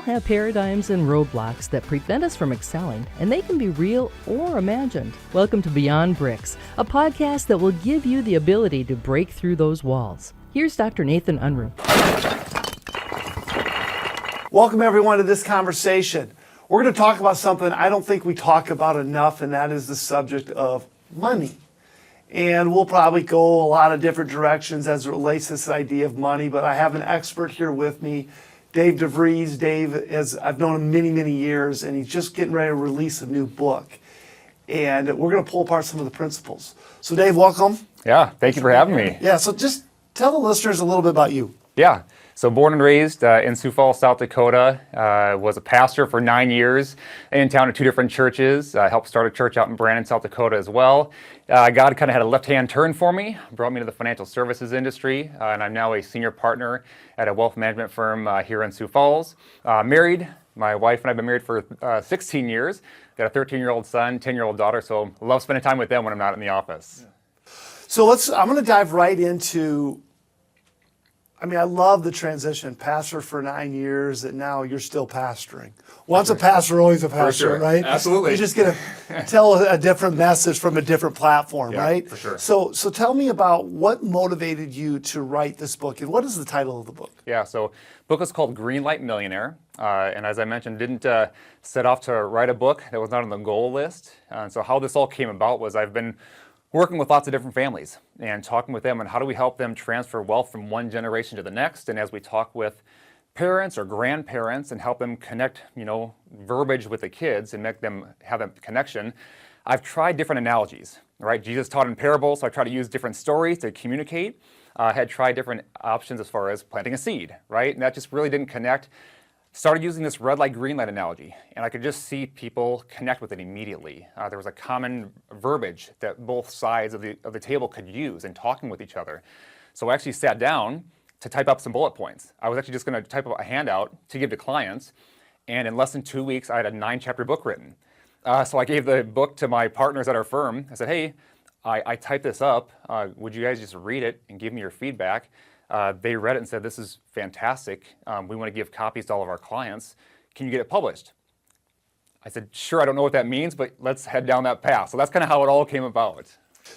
have paradigms and roadblocks that prevent us from excelling, and they can be real or imagined. Welcome to Beyond Bricks, a podcast that will give you the ability to break through those walls. Here's Dr. Nathan Unruh. Welcome everyone to this conversation. We're going to talk about something I don't think we talk about enough, and that is the subject of money. And we'll probably go a lot of different directions as it relates to this idea of money, but I have an expert here with me, Dave De Vries. Dave, I've known him many, many years, and he's just getting ready to release a new book. And we're going to pull apart some of the principles. So Dave, welcome. Yeah, thank you for having me. Yeah, so just tell the listeners a little bit about you. Yeah, so born and raised in Sioux Falls, South Dakota. Was a pastor for 9 years in town at two different churches. Helped start a church out in Brandon, South Dakota as well. God kind of had a left-hand turn for me, brought me to the financial services industry, and I'm now a senior partner at a wealth management firm here in Sioux Falls. Married, my wife and I have been married for 16 years. Got a 13-year-old son, 10-year-old daughter, so love spending time with them when I'm not in the office. Yeah. So I'm going to dive right into, I love the transition. Pastor for 9 years, and now you're still pastoring. Once a pastor, always a pastor, sure. right? Absolutely. You're just going to tell a different message from a different platform, yeah, right? For sure. So tell me about what motivated you to write this book, and what is the title of the book? Yeah, so book is called Green Light Millionaire, and as I mentioned, didn't set off to write a book that was not on the goal list. So how this all came about was I've been working with lots of different families and talking with them on how do we help them transfer wealth from one generation to the next. And as we talk with parents or grandparents and help them connect, verbiage with the kids and make them have a connection, I've tried different analogies, right? Jesus taught in parables, so I try to use different stories to communicate. I had tried different options as far as planting a seed, right? And that just really didn't connect. Started using this red light, green light analogy, and I could just see people connect with it immediately. There was a common verbiage that both sides of the table could use in talking with each other. So I actually sat down to type up some bullet points. I was actually just going to type up a handout to give to clients, and in less than 2 weeks, I had a 9-chapter book written. So I gave the book to my partners at our firm. I said, hey, I typed this up. Would you guys just read it and give me your feedback? They read it and said, this is fantastic. We want to give copies to all of our clients. Can you get it published? I said, sure, I don't know what that means, but let's head down that path. So that's kind of how it all came about.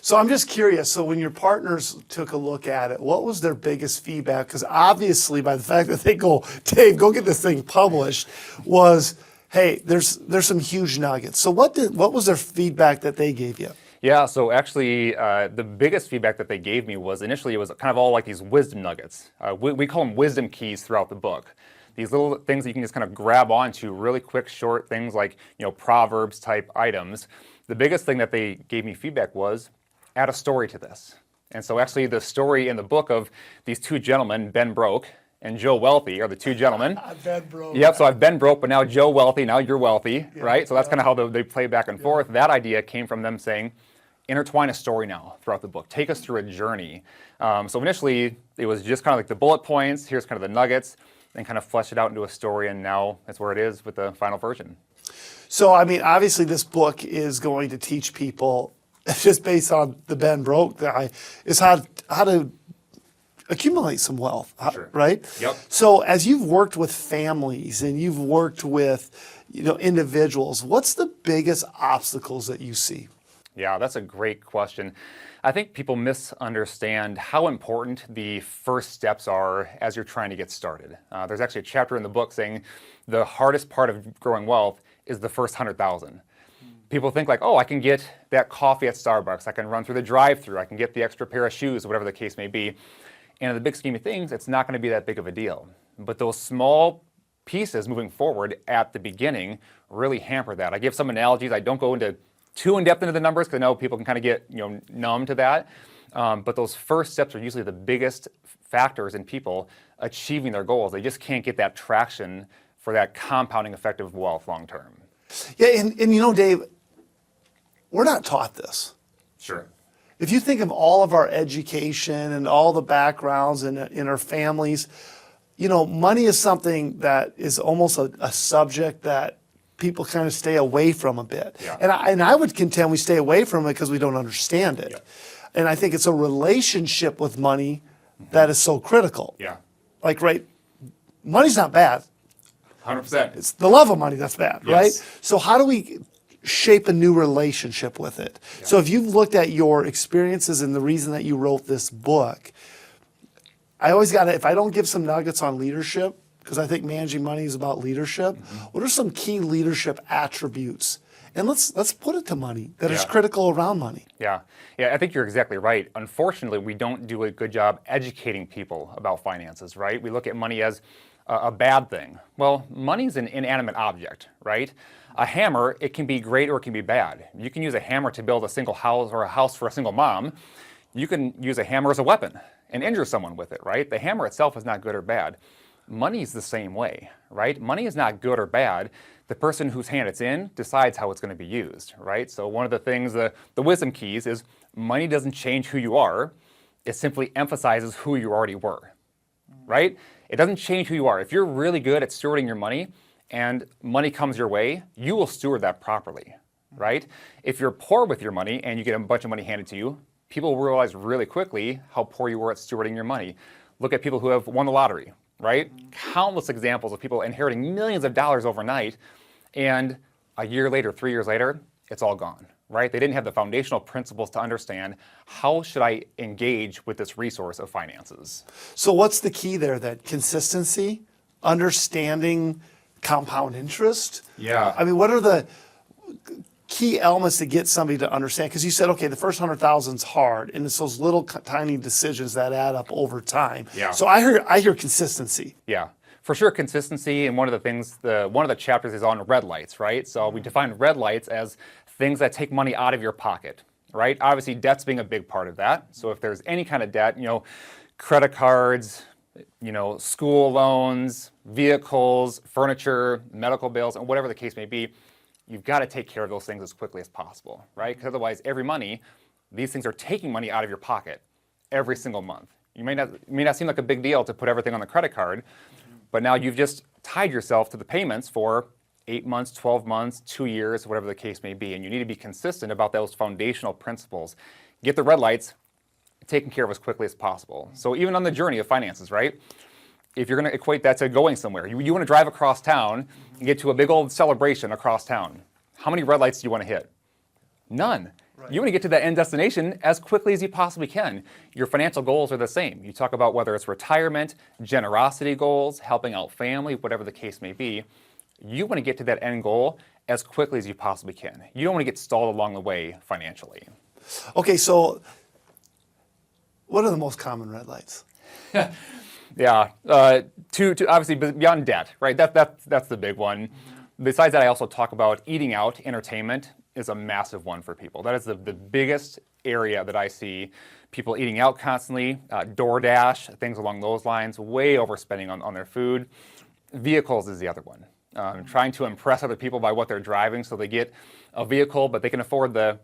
So I'm just curious, so when your partners took a look at it, what was their biggest feedback? Because obviously by the fact that they go, Dave, go get this thing published, was, hey, there's some huge nuggets. So what was their feedback that they gave you? Yeah, so actually the biggest feedback that they gave me was initially it was kind of all like these wisdom nuggets. We call them wisdom keys throughout the book. These little things that you can just kind of grab onto, really quick, short things like Proverbs type items. The biggest thing that they gave me feedback was add a story to this. And so actually the story in the book of these two gentlemen, Ben Broke and Joe Wealthy, are the two gentlemen. Ben Broke. Yep, so I've been broke, but now Joe Wealthy, now you're wealthy, right? So that's kind of how they play back and forth. That idea came from them saying, intertwine a story now throughout the book. Take us through a journey. So initially, it was just kind of like the bullet points, here's kind of the nuggets, and kind of flesh it out into a story, and now that's where it is with the final version. So, obviously this book is going to teach people, just based on the Ben Broke guy, is how to accumulate some wealth, Sure. right? Yep. So as you've worked with families and you've worked with individuals, what's the biggest obstacles that you see? Yeah, that's a great question. I think people misunderstand how important the first steps are as you're trying to get started. There's actually a chapter in the book saying the hardest part of growing wealth is the first 100,000. People think like, oh, I can get that coffee at Starbucks, I can run through the drive-thru, I can get the extra pair of shoes, whatever the case may be. And in the big scheme of things, it's not going to be that big of a deal. But those small pieces moving forward at the beginning really hamper that. I give some analogies. I don't go into too in-depth into the numbers because I know people can kind of get numb to that. But those first steps are usually the biggest factors in people achieving their goals. They just can't get that traction for that compounding effect of wealth long term. Yeah, and Dave, we're not taught this. Sure. If you think of all of our education and all the backgrounds in our families, money is something that is almost a subject that people kind of stay away from a bit. Yeah. And I would contend we stay away from it because we don't understand it. Yeah. And I think it's a relationship with money that is so critical. Yeah. Like, right, money's not bad. 100%. It's the love of money that's bad, Yes. right? So how do we shape a new relationship with it? Yeah. So if you've looked at your experiences and the reason that you wrote this book, I always got to, if I don't give some nuggets on leadership, because I think managing money is about leadership, what are some key leadership attributes? And let's put it to money that is Yeah. critical around money. Yeah, I think you're exactly right. Unfortunately, we don't do a good job educating people about finances, right? We look at money as a bad thing. Well, money's an inanimate object, right? A hammer, it can be great or it can be bad. You can use a hammer to build a single house or a house for a single mom. You can use a hammer as a weapon and injure someone with it, right? The hammer itself is not good or bad. Money is the same way, right? Money is not good or bad. The person whose hand it's in decides how it's going to be used, right? So one of the things, the wisdom keys is money doesn't change who you are. It simply emphasizes who you already were, right? It doesn't change who you are. If you're really good at stewarding your money and money comes your way, you will steward that properly, right? If you're poor with your money and you get a bunch of money handed to you, people will realize really quickly how poor you were at stewarding your money. Look at people who have won the lottery, right? Countless examples of people inheriting millions of dollars overnight, and a year later, 3 years later, it's all gone, right? They didn't have the foundational principles to understand how should I engage with this resource of finances. So what's the key there then? Consistency, understanding compound interest? Yeah. I mean, what are the key elements to get somebody to understand? Because you said, okay, the first 100,000 is hard, and it's those little tiny decisions that add up over time. Yeah. So I hear consistency. Yeah, for sure, consistency. And one of the things, one of the chapters is on red lights, right? So we define red lights as things that take money out of your pocket, right? Obviously, debt's being a big part of that. So if there's any kind of debt, credit cards, school loans, vehicles, furniture, medical bills, and whatever the case may be, you've got to take care of those things as quickly as possible, right? Because otherwise, these things are taking money out of your pocket every single month. It may not seem like a big deal to put everything on the credit card, but now you've just tied yourself to the payments for 8 months, 12 months, 2 years, whatever the case may be. And you need to be consistent about those foundational principles. Get the red lights taken care of as quickly as possible. So even on the journey of finances, right? If you're going to equate that to going somewhere, you want to drive across town and get to a big old celebration across town. How many red lights do you want to hit? None. Right. You want to get to that end destination as quickly as you possibly can. Your financial goals are the same. You talk about whether it's retirement, generosity goals, helping out family, whatever the case may be. You want to get to that end goal as quickly as you possibly can. You don't want to get stalled along the way financially. Okay, so what are the most common red lights? Yeah, to obviously beyond debt, right? That's the big one. Besides that, I also talk about eating out. Entertainment is a massive one for people. That is the biggest area that I see people eating out constantly. DoorDash, things along those lines, way overspending on their food. Vehicles is the other one. Trying to impress other people by what they're driving, so they get a vehicle, but they can afford the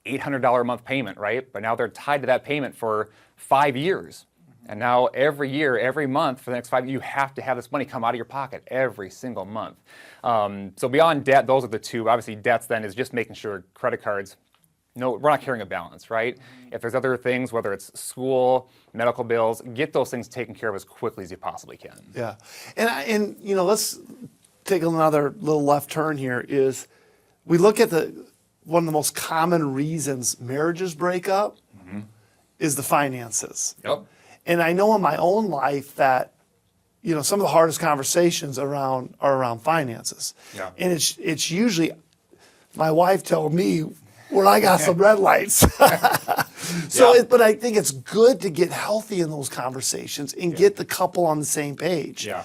$800 a month payment, right? But now they're tied to that payment for 5 years. And now every year, every month for the next 5 years, you have to have this money come out of your pocket every single month. So beyond debt, those are the two. Obviously, debts then is just making sure credit cards, no, we're not carrying a balance, right? If there's other things, whether it's school, medical bills, get those things taken care of as quickly as you possibly can. Yeah. And let's take another little left turn here. Is we look at one of the most common reasons marriages break up is the finances. Yep. And I know in my own life that, some of the hardest conversations are around finances. Yeah. And it's usually my wife telling me when I got some red lights. But I think it's good to get healthy in those conversations and get the couple on the same page. Yeah.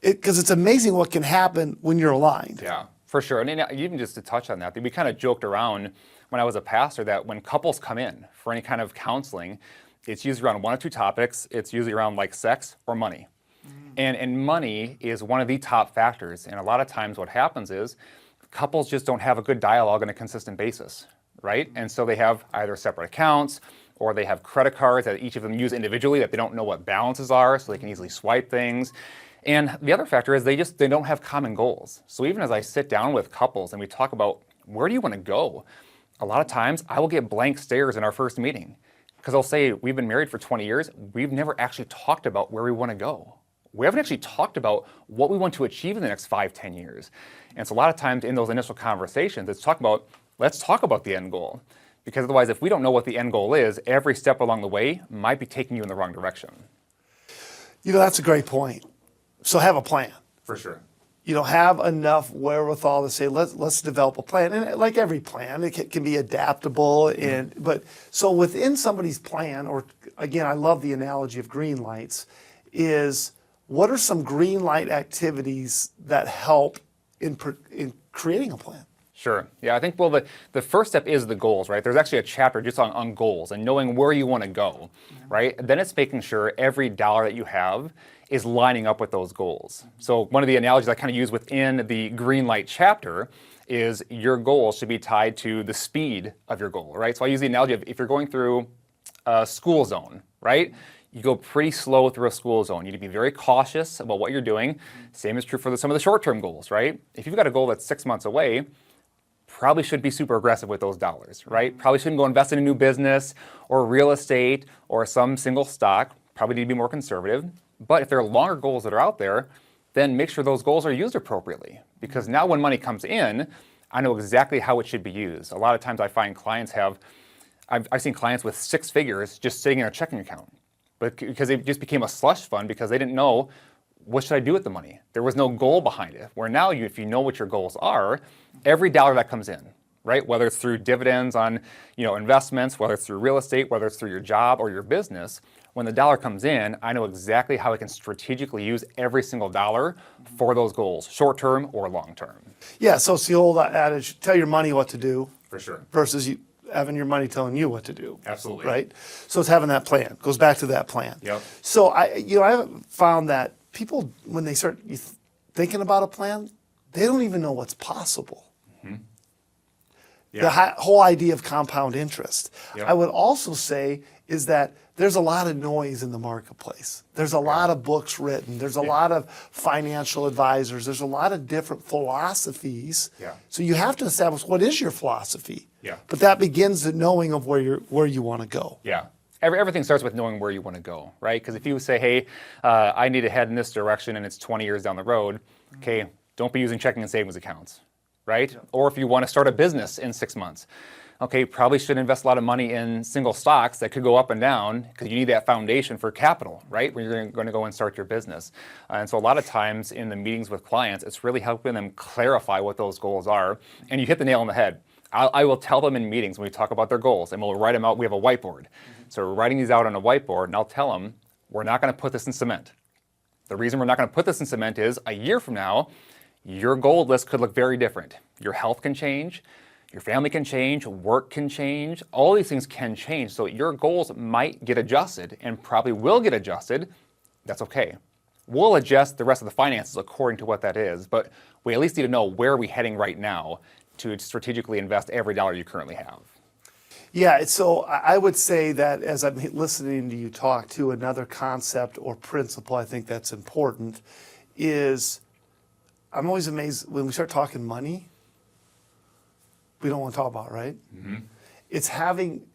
Because it's amazing what can happen when you're aligned. Yeah, for sure. And even just to touch on that, we kind of joked around when I was a pastor that when couples come in for any kind of counseling, it's usually around one or two topics. It's usually around like sex or money. And money is one of the top factors. And a lot of times what happens is couples just don't have a good dialogue on a consistent basis, right? And so they have either separate accounts or they have credit cards that each of them use individually that they don't know what balances are, so they can easily swipe things. And the other factor is they don't have common goals. So even as I sit down with couples and we talk about where do you want to go, a lot of times I will get blank stares in our first meeting. Because I'll say, we've been married for 20 years, we've never actually talked about where we want to go. we haven't actually talked about what we want to achieve in the next 5, 10 years. And so a lot of times in those initial conversations, let's talk about the end goal. Because otherwise, if we don't know what the end goal is, every step along the way might be taking you in the wrong direction. That's a great point. So have a plan. For sure. Have enough wherewithal to say, let's develop a plan. And like every plan, it can be adaptable. But so within somebody's plan, or again, I love the analogy of green lights, is what are some green light activities that help in creating a plan? Sure. Yeah, I think, well, the first step is the goals, right? There's actually a chapter just on goals and knowing where you want to go, right? Then it's making sure every dollar that you have is lining up with those goals. So one of the analogies I kind of use within the Green Light chapter is your goal should be tied to the speed of your goal, right? So I use the analogy of if you're going through a school zone, right? You go pretty slow through a school zone. You need to be very cautious about what you're doing. Same is true for some of the short-term goals, right? If you've got a goal that's 6 months away, probably shouldn't be super aggressive with those dollars, right? Probably shouldn't go invest in a new business or real estate or some single stock. Probably need to be more conservative. But if there are longer goals that are out there, then make sure those goals are used appropriately. Because now when money comes in, I know exactly how it should be used. A lot of times I find I've seen clients with 6 figures just sitting in a checking account. But because it just became a slush fund because they didn't know, what should I do with the money? There was no goal behind it. Where now, if you know what your goals are, every dollar that comes in, right? Whether it's through dividends on, investments, whether it's through real estate, whether it's through your job or your business, when the dollar comes in, I know exactly how I can strategically use every single dollar for those goals, short-term or long-term. Yeah, so it's the old adage, tell your money what to do. For sure. Versus having your money telling you what to do. Absolutely. Right? So it's having that plan. Goes back to that plan. Yep. So I found that people, when they start thinking about a plan, they don't even know what's possible. Mm-hmm. Yeah. The whole idea of compound interest. Yep. I would also say is that there's a lot of noise in the marketplace. There's a lot of books written. There's a lot of financial advisors. There's a lot of different philosophies. Yeah. So you have to establish what is your philosophy. Yeah. But that begins the knowing of where you want to go. Yeah. Everything starts with knowing where you want to go, right? Because if you say, hey, I need to head in this direction and it's 20 years down the road, okay, don't be using checking and savings accounts, right? Yeah. Or if you want to start a business in 6 months, okay, probably should invest a lot of money in single stocks that could go up and down because you need that foundation for capital, right? When you're going to go and start your business. And so a lot of times in the meetings with clients, it's really helping them clarify what those goals are. And you hit the nail on the head. I will tell them in meetings when we talk about their goals, and we'll write them out. We have a whiteboard. So we're writing these out on a whiteboard, and I'll tell them, we're not going to put this in cement. The reason we're not going to put this in cement is a year from now, your goal list could look very different. Your health can change. Your family can change, work can change, all these things can change. So your goals might get adjusted and probably will get adjusted. That's okay. We'll adjust the rest of the finances according to what that is, but we at least need to know where are we heading right now to strategically invest every dollar you currently have. Yeah, so I would say that as I'm listening to you talk to another concept or principle I think that's important is I'm always amazed when we start talking money, we don't want to talk about, right? Mm-hmm. It's having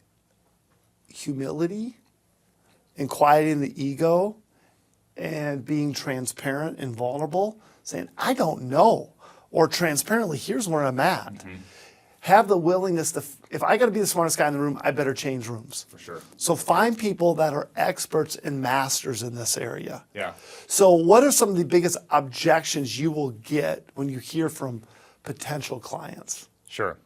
humility and quieting the ego and being transparent and vulnerable, saying, I don't know, or transparently, here's where I'm at. Mm-hmm. Have the willingness to, if I got to be the smartest guy in the room, I better change rooms. For sure. So find people that are experts and masters in this area. Yeah. So what are some of the biggest objections you will get when you hear from potential clients? Sure.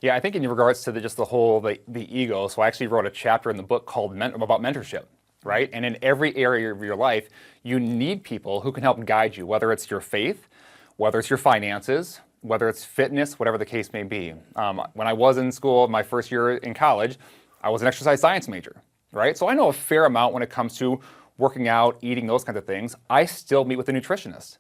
Yeah, I think in regards to the ego, so I actually wrote a chapter in the book called about mentorship, right? And in every area of your life, you need people who can help guide you, whether it's your faith, whether it's your finances, whether it's fitness, whatever the case may be. When I was in school, my first year in college, I was an exercise science major, right? So I know a fair amount when it comes to working out, eating, those kinds of things. I still meet with a nutritionist.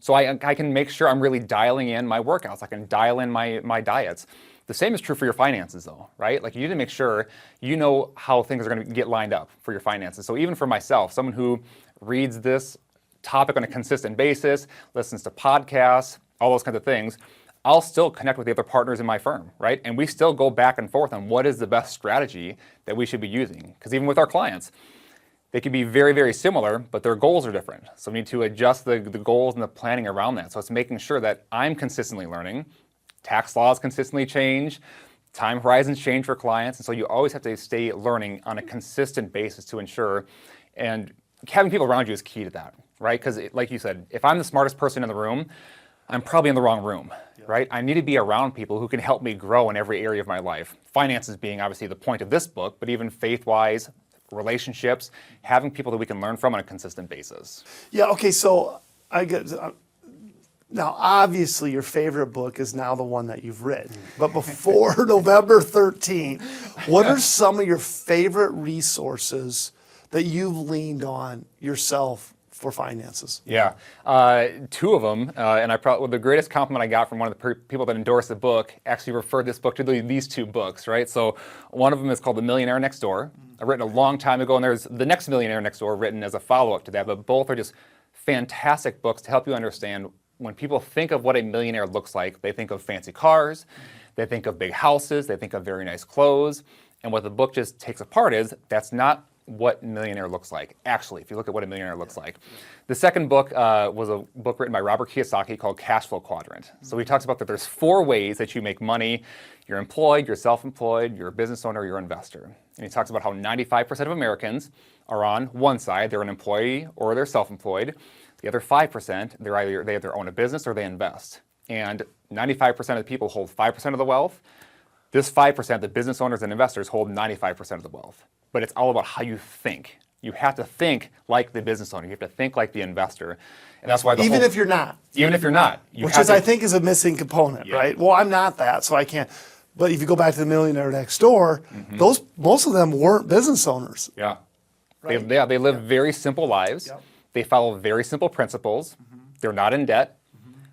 So I can make sure I'm really dialing in my workouts. I can dial in my diets. The same is true for your finances though, right? Like you need to make sure you know how things are going to get lined up for your finances. So even for myself, someone who reads this topic on a consistent basis, listens to podcasts, all those kinds of things, I'll still connect with the other partners in my firm, right? And we still go back and forth on what is the best strategy that we should be using. Because even with our clients, They can be very, very similar, but their goals are different. So we need to adjust the goals and the planning around that. So it's making sure that I'm consistently learning. Tax laws consistently change. Time horizons change for clients. And so you always have to stay learning on a consistent basis to ensure. And having people around you is key to that, right? Because like you said, if I'm the smartest person in the room, I'm probably in the wrong room, right? I need to be around people who can help me grow in every area of my life. Finances being obviously the point of this book, but even faith-wise, relationships, having people that we can learn from on a consistent basis. Yeah, okay, so I get, now obviously your favorite book is now the one that you've written, but before November 13th, what are some of your favorite resources that you've leaned on yourself for finances? Yeah, two of them, and the greatest compliment I got from one of the people that endorsed the book actually referred this book to these two books, right? So one of them is called The Millionaire Next Door. I've written a long time ago, and there's The Next Millionaire Next Door written as a follow-up to that, but both are just fantastic books to help you understand when people think of what a millionaire looks like. They think of fancy cars, they think of big houses, they think of very nice clothes, and what the book just takes apart is that's not what millionaire looks like. Actually, if you look at what a millionaire looks like. The second book was a book written by Robert Kiyosaki called Cash Flow Quadrant. So he talks about that there's 4 ways that you make money. You're employed, you're self-employed, you're a business owner, you're an investor. And he talks about how 95% of Americans are on one side, they're an employee or they're self-employed. The other 5%, they either own a business or they invest. And 95% of the people hold 5% of the wealth. This 5%, the business owners and investors, hold 95% of the wealth. But it's all about how you think. You have to think like the business owner. You have to think like the investor. And that's why Even if you're not. Even if you're not. Which is, I think, is a missing component, right? Well, I'm not that, so I can't. But if you go back to The Millionaire Next Door, most of them weren't business owners. Yeah. Right? They live very simple lives. Yep. They follow very simple principles. They're not in debt.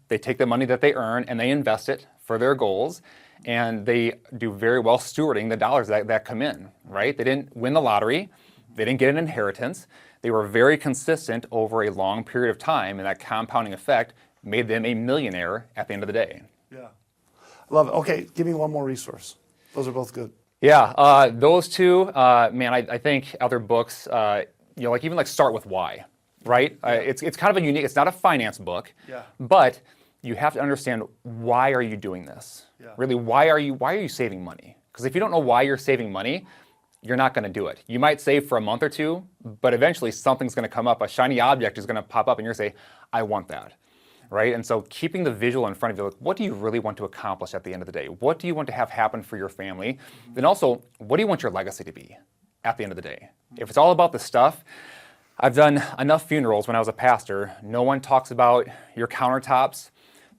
They take the money that they earn and they invest it for their goals. And they do very well stewarding the dollars that come in, right? They didn't win the lottery. They didn't get an inheritance. They were very consistent over a long period of time, and that compounding effect made them a millionaire at the end of the day. Yeah. I love it. Okay, give me one more resource. Those are both good. Yeah, those two, man, I think other books, like even like Start With Why, right? It's kind of a unique, it's not a finance book, but you have to understand, why are you doing this? Really, why are you saving money? Because if you don't know why you're saving money, you're not going to do it. You might save for a month or two, but eventually something's going to come up, a shiny object is going to pop up, and you're going to say, I want that, right? And so keeping the visual in front of you, like, what do you really want to accomplish at the end of the day? What do you want to have happen for your family? Then also, what do you want your legacy to be at the end of the day? If it's all about the stuff, I've done enough funerals when I was a pastor. No one talks about your countertops,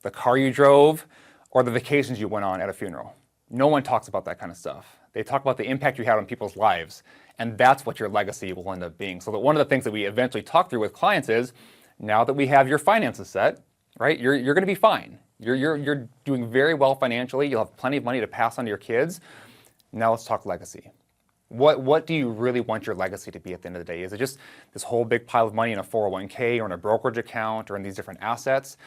the car you drove, or the vacations you went on at a funeral. No one talks about that kind of stuff. They talk about the impact you had on people's lives, and that's what your legacy will end up being. So that one of the things that we eventually talk through with clients is, now that we have your finances set, right, you're going to be fine. You're doing very well financially. You'll have plenty of money to pass on to your kids. Now let's talk legacy. What do you really want your legacy to be at the end of the day? Is it just this whole big pile of money in a 401k or in a brokerage account or in these different assets?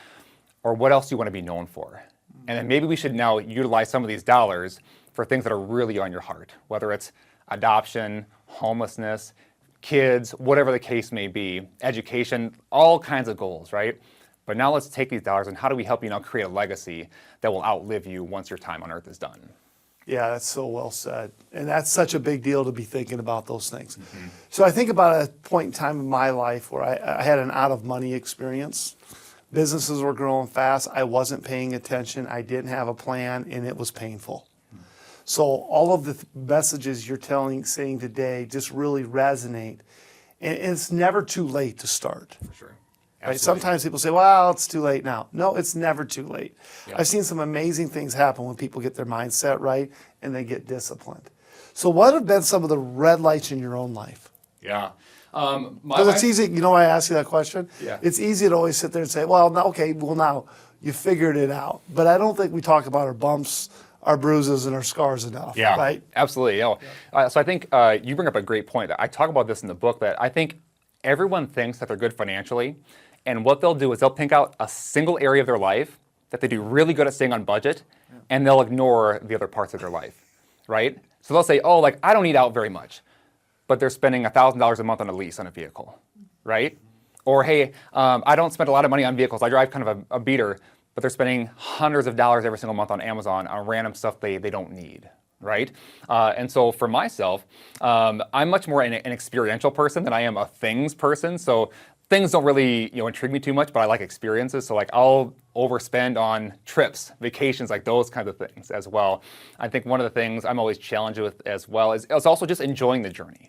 Or what else do you want to be known for? And then maybe we should now utilize some of these dollars for things that are really on your heart, whether it's adoption, homelessness, kids, whatever the case may be, education, all kinds of goals, right? But now let's take these dollars and how do we help you now create a legacy that will outlive you once your time on earth is done? Yeah, that's so well said. And that's such a big deal to be thinking about those things. So I think about a point in time in my life where I had an out of money experience. Businesses were growing fast. I wasn't paying attention. I didn't have a plan, and it was painful. So all of the messages you're saying today just really resonate. And it's never too late to start. For sure. Right? Sometimes people say, well, it's too late now. No, it's never too late. Yeah. I've seen some amazing things happen when people get their mindset right and they get disciplined. So what have been some of the red lights in your own life? Yeah. Because it's easy, you know why I ask you that question? Yeah. It's easy to always sit there and say, well, now you figured it out. But I don't think we talk about our bumps, our bruises, and our scars enough, right? Absolutely. So I think you bring up a great point. I talk about this in the book, that I think everyone thinks that they're good financially, and what they'll do is they'll pick out a single area of their life that they do really good at staying on budget, and they'll ignore the other parts of their life, right? So they'll say, oh, like, I don't eat out very much. but they're spending $1,000 a month on a lease on a vehicle, right? Or, hey, I don't spend a lot of money on vehicles. I drive kind of a beater, but they're spending hundreds of dollars every single month on Amazon on random stuff they don't need, right? And so for myself, I'm much more an experiential person than I am a things person. So things don't really intrigue me too much, but I like experiences. So like I'll overspend on trips, vacations, like those kinds of things as well. I think one of the things I'm always challenged with as well is also just enjoying the journey.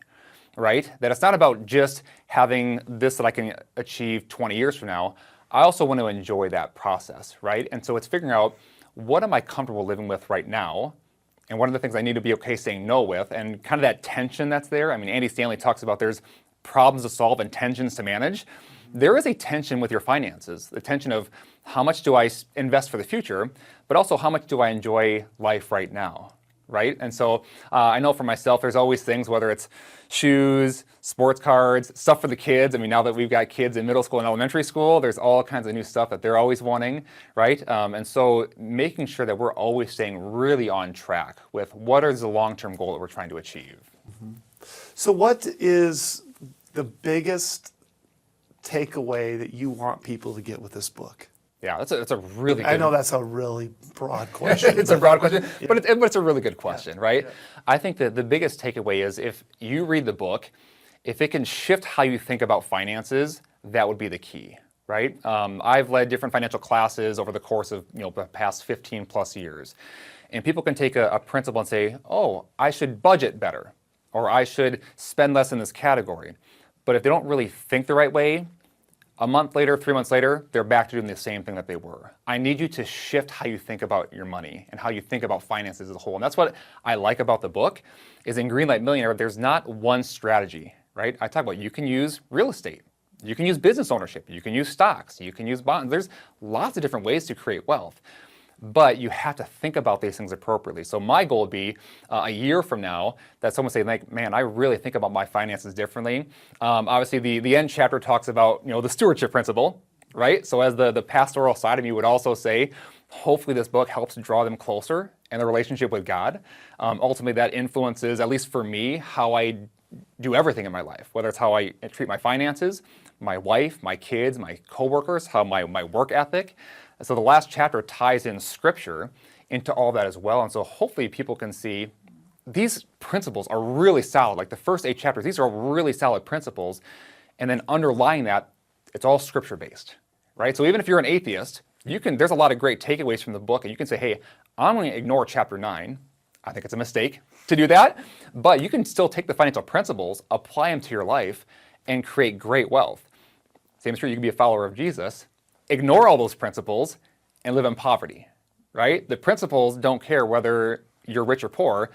Right? That it's not about just having this that I can achieve 20 years from now. I also want to enjoy that process, right? And so it's figuring out what am I comfortable living with right now, and what are the things I need to be okay saying no with, and kind of that tension that's there. I mean, Andy Stanley talks about there's problems to solve and tensions to manage. There is a tension with your finances, the tension of how much do I invest for the future, but also how much do I enjoy life right now, right? And so I know for myself, there's always things, whether it's shoes, sports cards, stuff for the kids. I mean, now that we've got kids in middle school and elementary school, there's all kinds of new stuff that they're always wanting, right? And so making sure that we're always staying really on track with what is the long-term goal that we're trying to achieve. Mm-hmm. So what is the biggest takeaway that you want people to get with this book? Yeah, that's a really good... I know that's a really broad question. It's a broad question, but it's a really good question, right? Yeah. I think that the biggest takeaway is if you read the book, if it can shift how you think about finances, that would be the key, right? I've led different financial classes over the course of the past 15 plus years. And people can take a principle and say, oh, I should budget better, or I should spend less in this category. But if they don't really think the right way, a month later, 3 months later, they're back to doing the same thing that they were. I need you to shift how you think about your money and how you think about finances as a whole. And that's what I like about the book, is in Green Light Millionaire, there's not one strategy, right? I talk about you can use real estate, you can use business ownership, you can use stocks, you can use bonds. There's lots of different ways to create wealth. But you have to think about these things appropriately. So my goal would be a year from now that someone say, like, man, I really think about my finances differently. Obviously, the end chapter talks about the stewardship principle, right? So as the pastoral side of me would also say, hopefully this book helps draw them closer in the relationship with God. Ultimately, that influences, at least for me, how I do everything in my life, whether it's how I treat my finances, my wife, my kids, my coworkers, how my work ethic. So the last chapter ties in Scripture into all that as well. And so hopefully people can see these principles are really solid. Like the first 8 chapters, these are really solid principles. And then underlying that, it's all Scripture-based, right? So even if you're an atheist, there's a lot of great takeaways from the book. And you can say, hey, I'm going to ignore chapter 9. I think it's a mistake to do that. But you can still take the financial principles, apply them to your life, and create great wealth. Same is true, you can be a follower of Jesus, ignore all those principles, and live in poverty, right? The principles don't care whether you're rich or poor.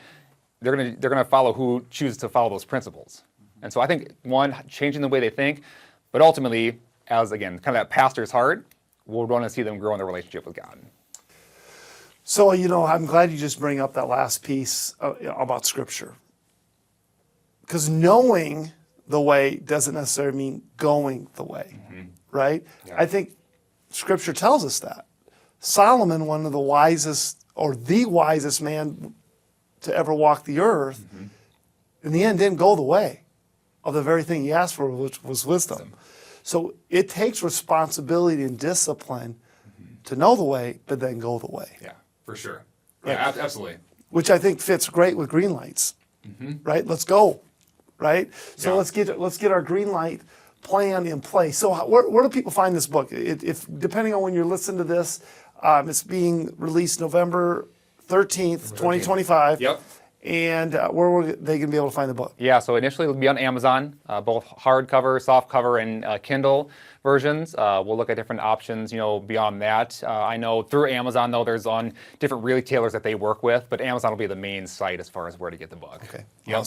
They're gonna follow who chooses to follow those principles. And so I think, one, changing the way they think, but ultimately, as again, kind of that pastor's heart, we'll want to see them grow in their relationship with God. So, I'm glad you just bring up that last piece about Scripture. Because knowing the way doesn't necessarily mean going the way, right? Yeah. I think Scripture tells us that. Solomon, one of the wisest, or the wisest man to ever walk the earth, in the end didn't go the way of the very thing he asked for, which was wisdom. So it takes responsibility and discipline to know the way, but then go the way. Yeah, for sure. Right? Yeah, absolutely. Which I think fits great with green lights, right? Let's go, right? So let's get our green light plan in place. So where do people find this book? If depending on when you're listening to this, it's being released November 13th, 2025. Yep. And where are they going to be able to find the book? Yeah, so initially it'll be on Amazon, both hardcover, softcover, and Kindle versions. We'll look at different options, beyond that. I know through Amazon, though, there's on different retailers that they work with, but Amazon will be the main site as far as where to get the book. Okay, yep.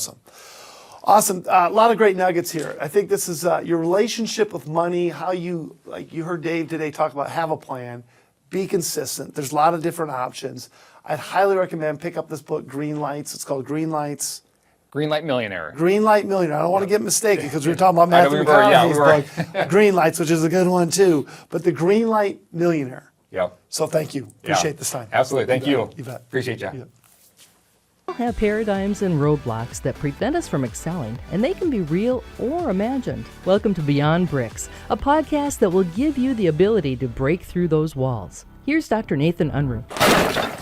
Awesome. A lot of great nuggets here. I think this is your relationship with money, how you heard Dave today talk about have a plan, be consistent. There's a lot of different options. I'd highly recommend pick up this book, Green Lights. It's called Green Lights. Green Light Millionaire. Green Light Millionaire. I don't want to get mistaken because we were talking about Matthew McConaughey's book, Green Lights, which is a good one too. But the Green Light Millionaire. Yep. So thank you. Appreciate this time. Absolutely. Thank you. You bet. Appreciate you. You bet. all have paradigms and roadblocks that prevent us from excelling, and they can be real or imagined. Welcome to Beyond Bricks, a podcast that will give you the ability to break through those walls. Here's Dr. Nathan Unruh.